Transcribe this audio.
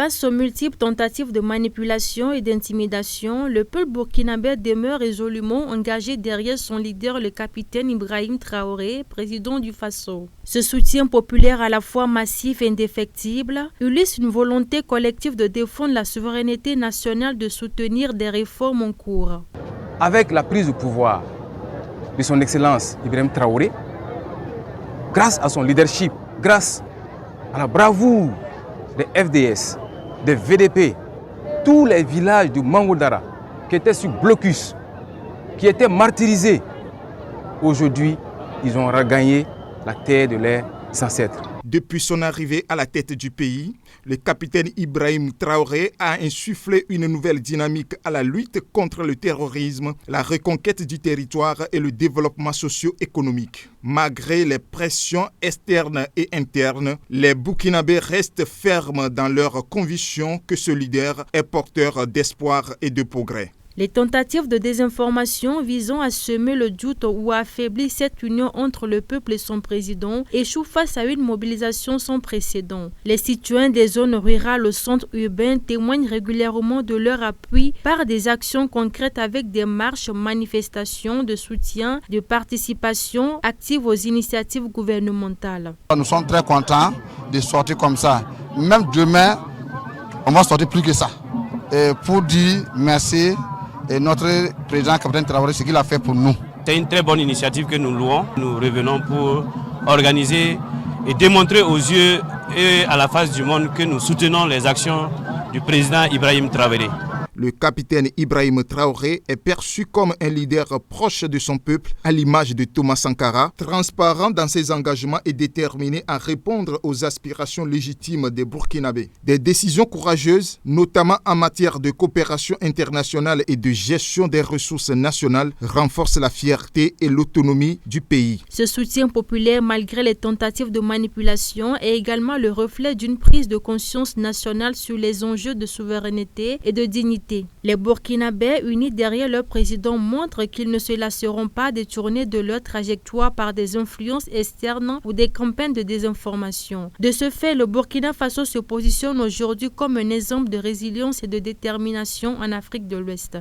Face aux multiples tentatives de manipulation et d'intimidation, le peuple burkinabé demeure résolument engagé derrière son leader, le capitaine Ibrahim Traoré, président du Faso. Ce soutien populaire à la fois massif et indéfectible illustre une volonté collective de défendre la souveraineté nationale, de soutenir des réformes en cours. Avec la prise de pouvoir de son Excellence Ibrahim Traoré, grâce à son leadership, grâce à la bravoure des FDS, des VDP, tous les villages de Mangodara qui étaient sur blocus, qui étaient martyrisés, aujourd'hui, ils ont regagné la terre de leurs ancêtres. Depuis son arrivée à la tête du pays, le capitaine Ibrahim Traoré a insufflé une nouvelle dynamique à la lutte contre le terrorisme, la reconquête du territoire et le développement socio-économique. Malgré les pressions externes et internes, les Burkinabés restent fermes dans leur conviction que ce leader est porteur d'espoir et de progrès. Les tentatives de désinformation visant à semer le doute ou à affaiblir cette union entre le peuple et son président échouent face à une mobilisation sans précédent. Les citoyens des zones rurales au centre urbain témoignent régulièrement de leur appui par des actions concrètes avec des marches, manifestations de soutien, de participation active aux initiatives gouvernementales. Nous sommes très contents de sortir comme ça. Même demain, on va sortir plus que ça. Et pour dire merci. Et notre président capitaine Traoré, ce qu'il a fait pour nous. C'est une très bonne initiative que nous louons. Nous revenons pour organiser et démontrer aux yeux et à la face du monde que nous soutenons les actions du président Ibrahim Traoré. Le capitaine Ibrahim Traoré est perçu comme un leader proche de son peuple, à l'image de Thomas Sankara, transparent dans ses engagements et déterminé à répondre aux aspirations légitimes des Burkinabés. Des décisions courageuses, notamment en matière de coopération internationale et de gestion des ressources nationales, renforcent la fierté et l'autonomie du pays. Ce soutien populaire, malgré les tentatives de manipulation, est également le reflet d'une prise de conscience nationale sur les enjeux de souveraineté et de dignité. Les Burkinabés, unis derrière leur président, montrent qu'ils ne se laisseront pas détourner de leur trajectoire par des influences externes ou des campagnes de désinformation. De ce fait, le Burkina Faso se positionne aujourd'hui comme un exemple de résilience et de détermination en Afrique de l'Ouest.